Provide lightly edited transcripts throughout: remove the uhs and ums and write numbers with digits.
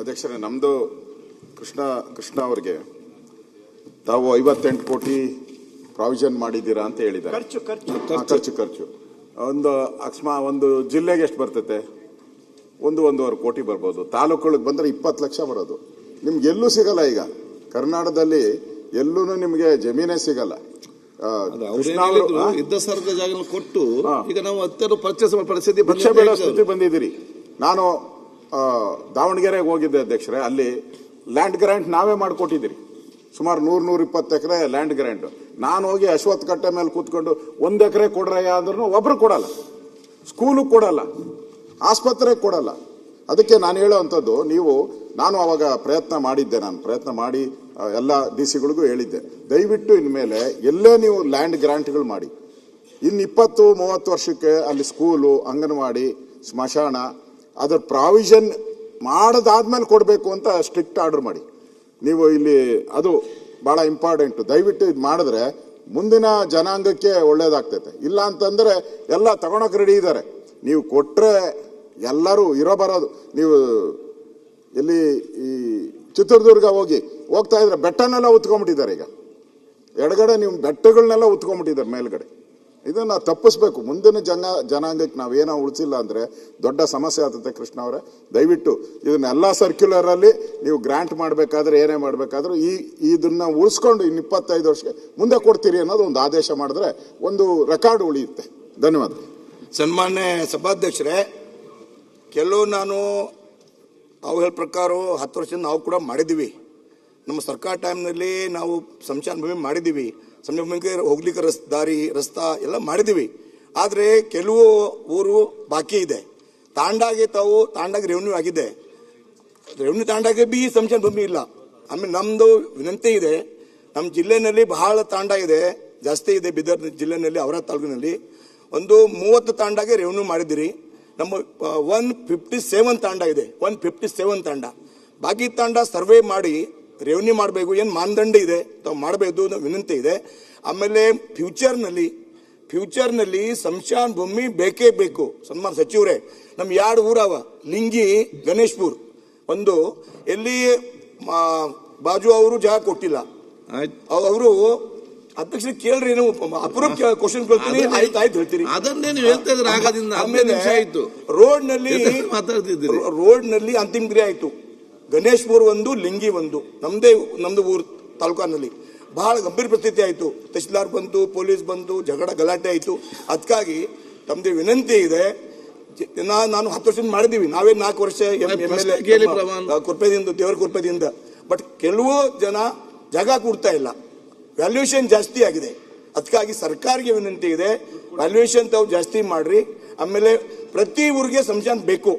ಅಧ್ಯಕ್ಷರೇ, ನಮ್ದು ಕೃಷ್ಣ ಅವರಿಗೆ ತಾವು 58 ಕೋಟಿ ಪ್ರಾವಿಷನ್ ಮಾಡಿದ್ದೀರಾ ಅಂತ ಹೇಳಿದ್ದಾರೆ. ಖರ್ಚು ಒಂದು ಜಿಲ್ಲೆಗೆ ಎಷ್ಟು ಬರ್ತೈತೆ? 1.5 ಕೋಟಿ ಬರ್ಬೋದು. ತಾಲೂಕುಗಳಿಗೆ ಬಂದ್ರೆ 20 ಲಕ್ಷ ಬರೋದು. ನಿಮ್ಗೆ ಎಲ್ಲೂ ಸಿಗಲ್ಲ. ಈಗ ಕರ್ನಾಟಕದಲ್ಲಿ ಎಲ್ಲೂ ನಿಮ್ಗೆ ಜಮೀನೇ ಸಿಗಲ್ಲ. ಇದ್ದ ಸರ್ಕಾರ ಜಾಗ ಕೊಟ್ಟು ಈಗ ನಾವು ಅತ್ಯಂತ ಪರ್ಚೇಸ್ ಪರಿಸ್ಥಿತಿ ಭಿಕ್ಷೆ ಬೇಡ ಸ್ಥಿತಿ ಬಂದಿದ್ದೀರಿ. ನಾನು ದಾವಣಗೆರೆಗೆ ಹೋಗಿದ್ದೆ ಅಧ್ಯಕ್ಷರೇ. ಅಲ್ಲಿ ಲ್ಯಾಂಡ್ ಗ್ರಾಂಟ್ ನಾವೇ ಮಾಡಿಕೊಟ್ಟಿದ್ದೀರಿ. ಸುಮಾರು 100-120 ಎಕರೆ ಲ್ಯಾಂಡ್ ಗ್ರಾಂಟ್. ನಾನು ಹೋಗಿ ಅಶ್ವತ್ಥ ಕಟ್ಟೆ ಮೇಲೆ ಕೂತ್ಕೊಂಡು 1 ಎಕರೆ ಕೊಡ್ರಯ್ಯ ಅಂದ್ರೂ ಒಬ್ರು ಕೊಡಲ್ಲ. ಸ್ಕೂಲು ಕೊಡಲ್ಲ, ಆಸ್ಪತ್ರೆಗೆ ಕೊಡಲ್ಲ. ಅದಕ್ಕೆ ನಾನು ಹೇಳೋವಂಥದ್ದು, ನಾನು ಅವಾಗ ಪ್ರಯತ್ನ ಮಾಡಿ ಎಲ್ಲ DC-ಗಳಿಗೂ ಹೇಳಿದ್ದೆ, ದಯವಿಟ್ಟು ಇನ್ಮೇಲೆ ಎಲ್ಲೇ ನೀವು ಲ್ಯಾಂಡ್ ಗ್ರಾಂಟ್ಗಳು ಮಾಡಿ, ಇನ್ನು 20-30 ವರ್ಷಕ್ಕೆ ಅಲ್ಲಿ ಸ್ಕೂಲು, ಅಂಗನವಾಡಿ, ಸ್ಮಶಾನ ಅದರ ಪ್ರಾವಿಷನ್ ಮಾಡದಾದ್ಮೇಲೆ ಕೊಡಬೇಕು ಅಂತ ಸ್ಟ್ರಿಕ್ಟ್ ಆರ್ಡರ್ ಮಾಡಿ. ನೀವು ಇಲ್ಲಿ ಅದು ಬಹಳ ಇಂಪಾರ್ಟೆಂಟ್. ದಯವಿಟ್ಟು ಇದು ಮಾಡಿದ್ರೆ ಮುಂದಿನ ಜನಾಂಗಕ್ಕೆ ಒಳ್ಳೇದಾಗ್ತೈತೆ. ಇಲ್ಲ ಅಂತಂದ್ರೆ ಎಲ್ಲ ತಗೊಳಕ್ ರೆಡಿ ಇದ್ದಾರೆ. ನೀವು ಕೊಟ್ರೆ ಎಲ್ಲರೂ ಬರೋದು. ನೀವು ಎಲ್ಲಿ ಈ ಚಿತ್ರದುರ್ಗ ಹೋಗ್ತಾ ಇದ್ರೆ ಬೆಟ್ಟನೆಲ್ಲ ಉತ್ಕೊಂಡ್ಬಿಟ್ಟಿದ್ದಾರೆ. ಈಗ ಎಡಗಡೆ ನೀವು ಬೆಟ್ಟಗಳನ್ನೆಲ್ಲ ಉತ್ಕೊಂಡ್ಬಿಟ್ಟಿದ್ದಾರೆ ಮೇಲ್ಗಡೆ. ಇದನ್ನ ತಪ್ಪಿಸ್ಬೇಕು. ಮುಂದಿನ ಜನಾಂಗಕ್ಕೆ ನಾವೇನೋ ಉಳಿಸಿಲ್ಲ ಅಂದ್ರೆ ದೊಡ್ಡ ಸಮಸ್ಯೆ ಆಗ್ತದೆ. ಕೃಷ್ಣ ಅವರೇ, ದಯವಿಟ್ಟು ಇದನ್ನೆಲ್ಲ ಸರ್ಕ್ಯುಲರ್ ಅಲ್ಲಿ ನೀವು ಗ್ರಾಂಟ್ ಮಾಡಬೇಕಾದ್ರೆ ಏನೇ ಮಾಡಬೇಕಾದ್ರೂ ಇದನ್ನ ಉಳಿಸ್ಕೊಂಡು ಇನ್ನು 25 ವರ್ಷಕ್ಕೆ ಮುಂದೆ ಕೊಡ್ತೀರಿ ಅನ್ನೋದು ಒಂದು ಆದೇಶ ಮಾಡಿದ್ರೆ ಒಂದು ರೆಕಾರ್ಡ್ ಉಳಿಯುತ್ತೆ. ಧನ್ಯವಾದ. ಸನ್ಮಾನ್ಯ ಸಭಾಧ್ಯಕ್ಷರೇ, ಕೆಲವು ನಾವು ಹೇಳ ಪ್ರಕಾರ 10 ವರ್ಷದಿಂದ ನಾವು ಕೂಡ ಮಾಡಿದ್ದೀವಿ. ನಮ್ಮ ಸರ್ಕಾರ ಟೈಮ್ನಲ್ಲಿ ನಾವು ಸಂಚಾನ ಭೂಮಿ ಮಾಡಿದ್ದೀವಿ. ಸಂಚಾನ ಭೂಮಿಗೆ ಹೋಗ್ಲಿಕ್ಕೆ ರಸ್ತಾ ಎಲ್ಲ ಮಾಡಿದ್ದೀವಿ. ಆದರೆ ಕೆಲವು ಊರು ಬಾಕಿ ಇದೆ. ತಾಂಡಾಗೆ ರೆವೆನ್ಯೂ ಆಗಿದೆ. ರೆವೆನ್ಯೂ ತಾಂಡಾಗೆ ಬಿ ಸಂಚಾನ ಭೂಮಿ ಇಲ್ಲ. ಆಮೇಲೆ ನಮ್ಮದು ವಿನಂತಿ ಇದೆ, ನಮ್ಮ ಜಿಲ್ಲೆಯಲ್ಲಿ ಬಹಳ ತಾಂಡ ಇದೆ, ಜಾಸ್ತಿ ಇದೆ. ಬೀದರ್ ಜಿಲ್ಲೆಯಲ್ಲಿ, ಅವರ ತಾಲೂಕಿನಲ್ಲಿ ಒಂದು 30 ತಾಂಡಾಗೆ ರೆವೆನ್ಯೂ ಮಾಡಿದಿರಿ. ನಮ್ಮ 157 ತಾಂಡ ಇದೆ. 157 ತಾಂಡ. ಬಾಕಿ ತಾಂಡ ಸರ್ವೆ ಮಾಡಿ ರೆವೆನ್ಯೂ ಮಾಡಬೇಕು. ಏನು ಮಾನದಂಡ ಇದೆ ತಾವು ಮಾಡಬೇಕು, ವಿನಂತಿ ಇದೆ. ಆಮೇಲೆ ಫ್ಯೂಚರ್ನಲ್ಲಿ ಸಂಶಾನ ಭೂಮಿ ಬೇಕೇ ಬೇಕು. ಸನ್ಮಾನ ಸಚಿವರೇ, ನಮ್ಮ 2 ಊರವ, ಲಿಂಗಿ, ಗಣೇಶ್ಪುರ್. ಒಂದು ಎಲ್ಲಿ ಬಾಜು ಅವರು ಜಾಗ ಕೊಟ್ಟಿಲ್ಲ. ಅವರು ಅಧ್ಯಕ್ಷರು ಕೇಳ್ರಿ, ನೀವು ಅಪರೂಪ ಕ್ವಶನ್ ಕೇಳ್ತೀನಿ, ಆಯ್ತು ಹೇಳ್ತೀರಿ. ಅದನ್ನೇ ನೀವು ಹೇಳ್ತಾ ಇದ್ರೆ ಆಗದಿಂದ ರೋಡ್ನಲ್ಲಿ ಅಂತಿಮ ಕ್ರಿಯೆ ಆಯ್ತು. ಗಣೇಶ್ಪುರ್ ಒಂದು, ಲಿಂಗಿ ಒಂದು, ನಮ್ದು ಊರು ತಾಲೂಕಿನಲ್ಲಿ ಬಹಳ ಗಂಭೀರ ಪರಿಸ್ಥಿತಿ ಆಯ್ತು. ತಹಶೀಲ್ದಾರ್ ಬಂತು, ಪೊಲೀಸ್ ಬಂತು, ಗಲಾಟೆ ಆಯ್ತು. ಅದಕ್ಕಾಗಿ ತಮ್ಮದೇ ವಿನಂತಿ ಇದೆ. ನಾನು 10 ವರ್ಷದಿಂದ ಮಾಡಿದೀವಿ. ನಾವೇ 4 ವರ್ಷ ದೇವರ ಕೃಪೆಯಿಂದ. ಬಟ್ ಕೆಲವು ಜನ ಜಾಗ ಕೊಡ್ತಾ ಇಲ್ಲ. ವ್ಯಾಲ್ಯೂಯೇಷನ್ ಜಾಸ್ತಿ ಆಗಿದೆ. ಅದಕ್ಕಾಗಿ ಸರ್ಕಾರಕ್ಕೆ ವಿನಂತಿ ಇದೆ, ವ್ಯಾಲ್ಯೂಯೇಷನ್ ತಾವು ಜಾಸ್ತಿ ಮಾಡ್ರಿ. ಆಮೇಲೆ ಪ್ರತಿ ಊರಿಗೆ ಸಂಶಾನ ಬೇಕು.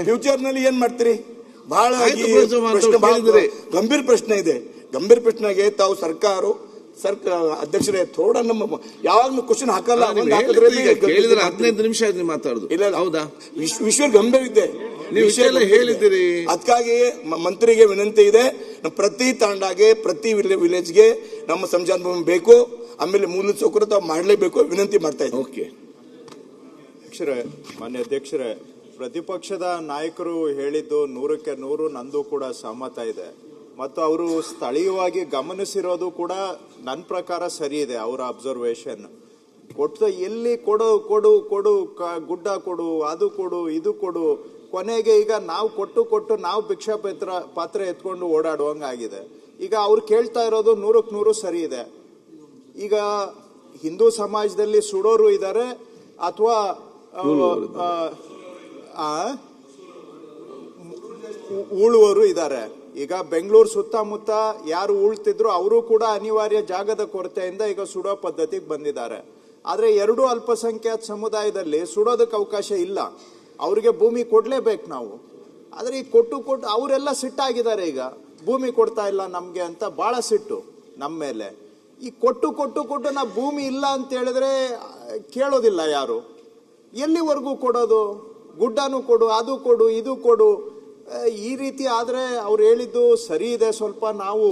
ಫ್ಯೂಚರ್ ನಲ್ಲಿ ಏನ್ ಮಾಡ್ತೀರಿ? ಬಹಳ ಗಂಭೀರ ಪ್ರಶ್ನೆ ಇದೆ. ಗಂಭೀರ ಪ್ರಶ್ನೆಗೆ ತಾವು ಅಧ್ಯಕ್ಷರೇ ಥೋಡ ನಮ್ಮ ಯಾವಾಗ್ಲೂ ಕ್ವಶನ್ ಹಾಕಲ್ಲ. 15 ನಿಮಿಷ ಆಯ್ತು ಮಾತಾಡುದು. ಇಲ್ಲ, ಹೌದಾ? ವಿಶ್ವ ಗಂಭೀರ ಇದೆ, ಹೇಳಿದ್ದೀರಿ. ಅದಕ್ಕಾಗಿ ಮಂತ್ರಿಗೆ ವಿನಂತಿ ಇದೆ, ಪ್ರತಿ ತಾಂಡಾಗೆ, ಪ್ರತಿ ವಿಲೇಜ್ಗೆ ನಮ್ಮ ಸಂಚಾನ ಭೂಮಿ ಬೇಕು. ಆಮೇಲೆ ಮೂಲ ಸೌಕರ್ಯ ತಾವು ಮಾಡಲೇಬೇಕು. ವಿನಂತಿ ಮಾಡ್ತಾ ಇದ್ದೀವಿ. ಮಾನ್ಯ ಅಧ್ಯಕ್ಷರೇ, ಪ್ರತಿಪಕ್ಷದ ನಾಯಕರು ಹೇಳಿದ್ದು 100ಕ್ಕೆ 100 ನಂದು ಕೂಡ ಸಹಮತ ಇದೆ. ಮತ್ತು ಅವರು ಸ್ಥಳೀಯವಾಗಿ ಗಮನಿಸಿರೋದು ಕೂಡ ನನ್ನ ಪ್ರಕಾರ ಸರಿ ಇದೆ. ಅವರ ಅಬ್ಸರ್ವೇಷನ್ ಎಲ್ಲಿ ಕೊಡು ಗುಡ್ಡ ಕೊಡು, ಅದು ಕೊಡು, ಇದು ಕೊಡು, ಕೊನೆಗೆ ಈಗ ನಾವು ಕೊಟ್ಟು ನಾವು ಭಿಕ್ಷಾ ಪಾತ್ರ ಎತ್ಕೊಂಡು ಓಡಾಡುವಂಗಾಗಿದೆ. ಈಗ ಅವ್ರು ಕೇಳ್ತಾ ಇರೋದು 100ಕ್ಕೆ 100 ಸರಿ ಇದೆ. ಈಗ ಹಿಂದೂ ಸಮಾಜದಲ್ಲಿ ಸುಡೋರು ಇದ್ದಾರೆ ಅಥವಾ ಉಳುವವರು ಇದ್ದಾರೆ. ಈಗ ಬೆಂಗಳೂರು ಸುತ್ತಮುತ್ತ ಯಾರು ಉಳ್ತಿದ್ರು ಅವರು ಕೂಡ ಅನಿವಾರ್ಯ ಜಾಗದ ಕೊರತೆಯಿಂದ ಈಗ ಸುಡೋ ಪದ್ಧತಿಗೆ ಬಂದಿದ್ದಾರೆ. ಆದ್ರೆ 2 ಅಲ್ಪಸಂಖ್ಯಾತ ಸಮುದಾಯದಲ್ಲಿ ಸುಡೋದಕ್ಕೆ ಅವಕಾಶ ಇಲ್ಲ. ಅವ್ರಿಗೆ ಭೂಮಿ ಕೊಡ್ಲೇಬೇಕು ನಾವು. ಆದ್ರೆ ಈ ಕೊಟ್ಟು ಅವರೆಲ್ಲ ಸಿಟ್ಟಾಗಿದ್ದಾರೆ. ಈಗ ಭೂಮಿ ಕೊಡ್ತಾ ಇಲ್ಲ ನಮ್ಗೆ ಅಂತ ಬಹಳ ಸಿಟ್ಟು ನಮ್ಮ ಮೇಲೆ. ಈ ಕೊಟ್ಟು ನಾವು ಭೂಮಿ ಇಲ್ಲ ಅಂತ ಹೇಳಿದ್ರೆ ಕೇಳೋದಿಲ್ಲ ಯಾರು. ಎಲ್ಲಿವರೆಗೂ ಕೊಡೋದು? ಗುಡ್ಡನೂ ಕೊಡು, ಅದು ಕೊಡು, ಇದು ಕೊಡು. ಈ ರೀತಿ ಆದ್ರೆ ಅವ್ರು ಹೇಳಿದ್ದು ಸರಿ ಇದೆ. ಸ್ವಲ್ಪ ನಾವು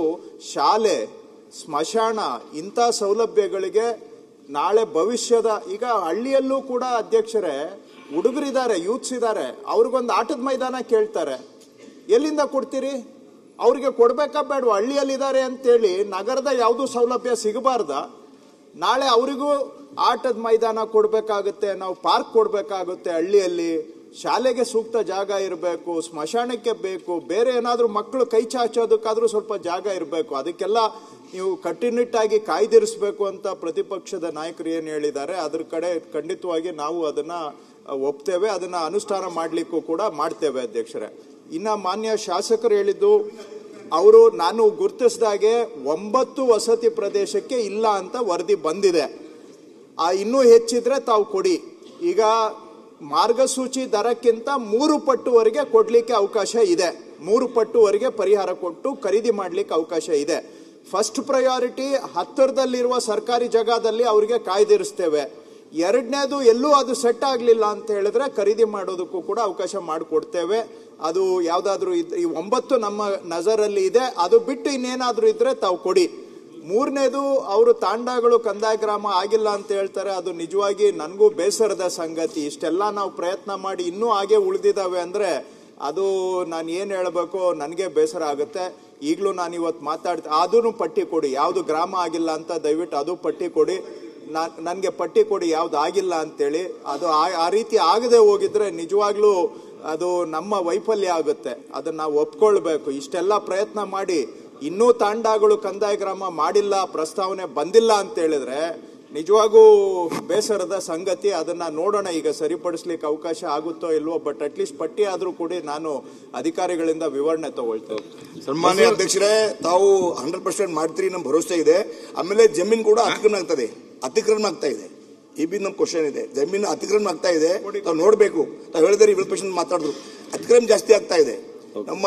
ಶಾಲೆ, ಸ್ಮಶಾನ ಇಂಥ ಸೌಲಭ್ಯಗಳಿಗೆ ನಾಳೆ ಭವಿಷ್ಯದ, ಈಗ ಹಳ್ಳಿಯಲ್ಲೂ ಕೂಡ ಅಧ್ಯಕ್ಷರೇ ಹುಡುಗರಿದ್ದಾರೆ, ಯೂತ್ಸ್ ಇದ್ದಾರೆ, ಅವ್ರಿಗೊಂದು ಆಟದ ಮೈದಾನ ಕೇಳ್ತಾರೆ. ಎಲ್ಲಿಂದ ಕೊಡ್ತೀರಿ? ಅವ್ರಿಗೆ ಕೊಡ್ಬೇಕಾ ಬೇಡವಾ? ಹಳ್ಳಿಯಲ್ಲಿದ್ದಾರೆ ಅಂತೇಳಿ ನಗರದ ಯಾವುದು ಸೌಲಭ್ಯ ಸಿಗಬಾರ್ದ? ನಾಳೆ ಅವರಿಗೂ ಆಟದ ಮೈದಾನ ಕೊಡ್ಬೇಕಾಗುತ್ತೆ, ನಾವು ಪಾರ್ಕ್ ಕೊಡ್ಬೇಕಾಗುತ್ತೆ, ಹಳ್ಳಿಯಲ್ಲಿ ಶಾಲೆಗೆ ಸೂಕ್ತ ಜಾಗ ಇರಬೇಕು, ಸ್ಮಶಾನಕ್ಕೆ ಬೇಕು, ಬೇರೆ ಏನಾದರೂ ಮಕ್ಕಳು ಕೈ ಚಾಚೋದಕ್ಕಾದ್ರೂ ಸ್ವಲ್ಪ ಜಾಗ ಇರಬೇಕು. ಅದಕ್ಕೆಲ್ಲ ನೀವು ಕಟ್ಟುನಿಟ್ಟಾಗಿ ಕಾಯ್ದಿರಿಸಬೇಕು ಅಂತ ಪ್ರತಿಪಕ್ಷದ ನಾಯಕರು ಏನು ಹೇಳಿದ್ದಾರೆ ಅದ್ರ ಕಡೆ ಖಂಡಿತವಾಗಿ ನಾವು ಅದನ್ನ ಒಪ್ತೇವೆ, ಅದನ್ನ ಅನುಷ್ಠಾನ ಮಾಡಲಿಕ್ಕೂ ಕೂಡ ಮಾಡ್ತೇವೆ ಅಧ್ಯಕ್ಷರೇ. ಇನ್ನ ಮಾನ್ಯ ಶಾಸಕರು ಹೇಳಿದ್ದು, ಅವರು ನಾನು ಗುರುತಿಸಿದಾಗೆ 9 ವಸತಿ ಪ್ರದೇಶಕ್ಕೆ ಇಲ್ಲ ಅಂತ ವರದಿ ಬಂದಿದೆ. ಇನ್ನೂ ಹೆಚ್ಚಿದ್ರೆ ತಾವು ಕೊಡಿ. ಈಗ ಮಾರ್ಗಸೂಚಿ ದರಕ್ಕಿಂತ 3 ಪಟ್ಟುವರೆಗೆ ಕೊಡ್ಲಿಕ್ಕೆ ಅವಕಾಶ ಇದೆ. 3 ಪಟ್ಟುವರೆಗೆ ಪರಿಹಾರ ಕೊಟ್ಟು ಖರೀದಿ ಮಾಡ್ಲಿಕ್ಕೆ ಅವಕಾಶ ಇದೆ. ಫಸ್ಟ್ ಪ್ರಯಾರಿಟಿ ಹತ್ತಿರದಲ್ಲಿರುವ ಸರ್ಕಾರಿ ಜಾಗದಲ್ಲಿ ಅವರಿಗೆ ಕಾಯ್ದಿರಿಸ್ತೇವೆ. ಎರಡನೇದು ಎಲ್ಲೂ ಅದು ಸೆಟ್ ಆಗಲಿಲ್ಲ ಅಂತ ಹೇಳಿದ್ರೆ ಖರೀದಿ ಮಾಡೋದಕ್ಕೂ ಕೂಡ ಅವಕಾಶ ಮಾಡಿಕೊಡ್ತೇವೆ. ಅದು ಯಾವುದಾದ್ರೂ ಈ 9 ನಮ್ಮ ನಜರಲ್ಲಿ ಇದೆ. ಅದು ಬಿಟ್ಟು ಇನ್ನೇನಾದ್ರೂ ಇದ್ರೆ ತಾವು ಕೊಡಿ. ಮೂರನೇದು, ಅವರು ತಾಂಡಗಳು ಕಂದಾಯ ಗ್ರಾಮ ಆಗಿಲ್ಲ ಅಂತ ಹೇಳ್ತಾರೆ. ಅದು ನಿಜವಾಗಿ ನನಗೂ ಬೇಸರದ ಸಂಗತಿ. ಇಷ್ಟೆಲ್ಲ ನಾವು ಪ್ರಯತ್ನ ಮಾಡಿ ಇನ್ನೂ ಹಾಗೆ ಉಳಿದಿದ್ದಾವೆ ಅಂದ್ರೆ ಅದು ನಾನು ಏನು ಹೇಳಬೇಕು, ನನಗೆ ಬೇಸರ ಆಗುತ್ತೆ. ಈಗಲೂ ನಾನು ಇವತ್ತು ಅದನ್ನು ಪಟ್ಟಿ ಕೊಡಿ, ಯಾವುದು ಗ್ರಾಮ ಆಗಿಲ್ಲ ಅಂತ ದಯವಿಟ್ಟು ಅದು ಪಟ್ಟಿ ಕೊಡಿ. ನನಗೆ ಪಟ್ಟಿ ಕೊಡಿ ಯಾವ್ದು ಆಗಿಲ್ಲ ಅಂತೇಳಿ. ಅದು ಆ ರೀತಿ ಆಗದೆ ಹೋಗಿದ್ರೆ ನಿಜವಾಗ್ಲೂ ಅದು ನಮ್ಮ ವೈಫಲ್ಯ ಆಗುತ್ತೆ. ಅದನ್ನ ನಾವು ಒಪ್ಕೊಳ್ಬೇಕು. ಇಷ್ಟೆಲ್ಲ ಪ್ರಯತ್ನ ಮಾಡಿ ಇನ್ನೂ ತಾಂಡಗಳು ಕಂದಾಯ ಗ್ರಾಮ ಮಾಡಿಲ್ಲ, ಪ್ರಸ್ತಾವನೆ ಬಂದಿಲ್ಲ ಅಂತ ಹೇಳಿದ್ರೆ ನಿಜವಾಗೂ ಬೇಸರದ ಸಂಗತಿ. ಅದನ್ನ ನೋಡೋಣ, ಈಗ ಸರಿಪಡಿಸ್ಲಿಕ್ಕೆ ಅವಕಾಶ ಆಗುತ್ತೋ ಇಲ್ವೋ. ಬಟ್ ಅಟ್ಲೀಸ್ಟ್ ಪಟ್ಟಿ ಆದ್ರೂ ಕೂಡ ನಾನು ಅಧಿಕಾರಿಗಳಿಂದ ವಿವರಣೆ ತಗೊಳ್ತೇವೆ. ಸನ್ಮಾನ್ಯ ಅಧ್ಯಕ್ಷರೇ, ತಾವು 100% ಮಾಡ್ತೀರಿ ನಮ್ಮ ಭರವಸೆ ಇದೆ. ಆಮೇಲೆ ಜಮೀನು ಕೂಡ ಅತಿಕ್ರಮಣ ಆಗ್ತಾ ಇದೆ. ಈ ಬಿ ನಮ್ಮ ಕ್ವಶನ್ ಇದೆ. ಜಮೀನು ಅತಿಕ್ರಮಣ ಆಗ್ತಾ ಇದೆ, ತಾವು ನೋಡ್ಬೇಕು. ತಾವು ಹೇಳಿದ್ರೆ ವಿಲ್ ಮಾತಾಡಿದ್ರು, ಅತಿಕ್ರಮಣ ಜಾಸ್ತಿ ಆಗ್ತಾ ಇದೆ. ನಮ್ಮ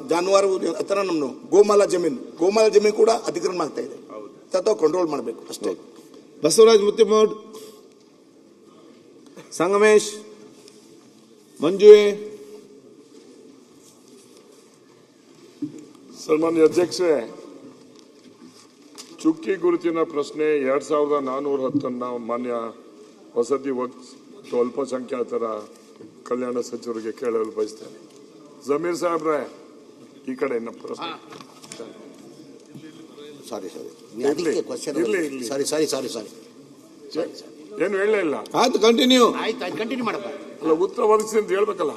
ಜಾನುವಾರು ಹತ್ರ ನಮ್ಮ ಗೋಮಾಲ ಜಮೀನು ಕೂಡ ಅತಿಕ್ರಮಣ ಆಗ್ತಾ ಇದೆ. ತಾವು ಕಂಟ್ರೋಲ್ ಮಾಡಬೇಕು ಅಷ್ಟೇ. ಬಸವರಾಜ್ ಮುತ್ತಿಮೋಡ್, ಸಂಗಮೇಶ್, ಮಂಜುವೆ. ಸನ್ಮಾನ್ಯ ಅಧ್ಯಕ್ಷರೇ, ಚುಕ್ಕಿ ಗುರುತಿನ ಪ್ರಶ್ನೆ 2410 ಮಾನ್ಯ ವಸತಿ ಮತ್ತು ಅಲ್ಪಸಂಖ್ಯಾತರ ಕಲ್ಯಾಣ ಸಚಿವರಿಗೆ ಕೇಳಲು ಬಯಸ್ತೇನೆ. ಜಮೀರ್ ಸಾಹೇಬ್ರೆ, ಈ ಕಡೆ ನಮ್ಮ ಪ್ರಶ್ನೆ. ಸಾರಿ ಏನು ಹೇಳಲೇ ಇಲ್ಲ. ಆಯ್ತು, ಕಂಟಿನ್ಯೂ ಮಾಡಪ್ಪ. ಅಲ್ಲ, ಉತ್ತರ ಒದಗಿಸಿ ಅಂತ ಹೇಳ್ಬೇಕಲ್ಲ.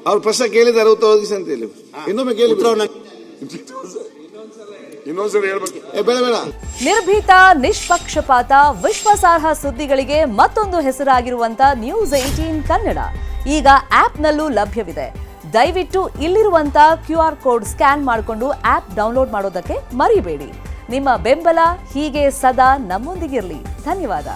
ಅವ್ರು ಪ್ರಶ್ನೆ ಕೇಳಿದ್ದಾರೆ, ಉತ್ತರ ಒದಗಿಸಿ ಅಂತ ಹೇಳಿ. ಇನ್ನೊಮ್ಮೆ ಕೇಳಿ, ಇನ್ನೊಂದ್ಸರಿ ಹೇಳ್ಬೇಕು. ಬೇಡ. ನಿರ್ಭೀತ, ನಿಷ್ಪಕ್ಷಪಾತ, ವಿಶ್ವಾಸಾರ್ಹ ಸುದ್ದಿಗಳಿಗೆ ಮತ್ತೊಂದು ಹೆಸರಾಗಿರುವಂತ ನ್ಯೂಸ್ 18 ಕನ್ನಡ ಈಗ ಆಪ್ನಲ್ಲೂ ಲಭ್ಯವಿದೆ. ದಯವಿಟ್ಟು ಇಲ್ಲಿರುವಂತ QR ಕೋಡ್ ಸ್ಕ್ಯಾನ್ ಮಾಡಿಕೊಂಡು ಆಪ್ ಡೌನ್ಲೋಡ್ ಮಾಡೋದಕ್ಕೆ ಮರಿಬೇಡಿ. ನಿಮ್ಮ ಬೆಂಬಲ ಹೀಗೆ ಸದಾ ನಮ್ಮೊಂದಿಗಿರಲಿ. ಧನ್ಯವಾದ.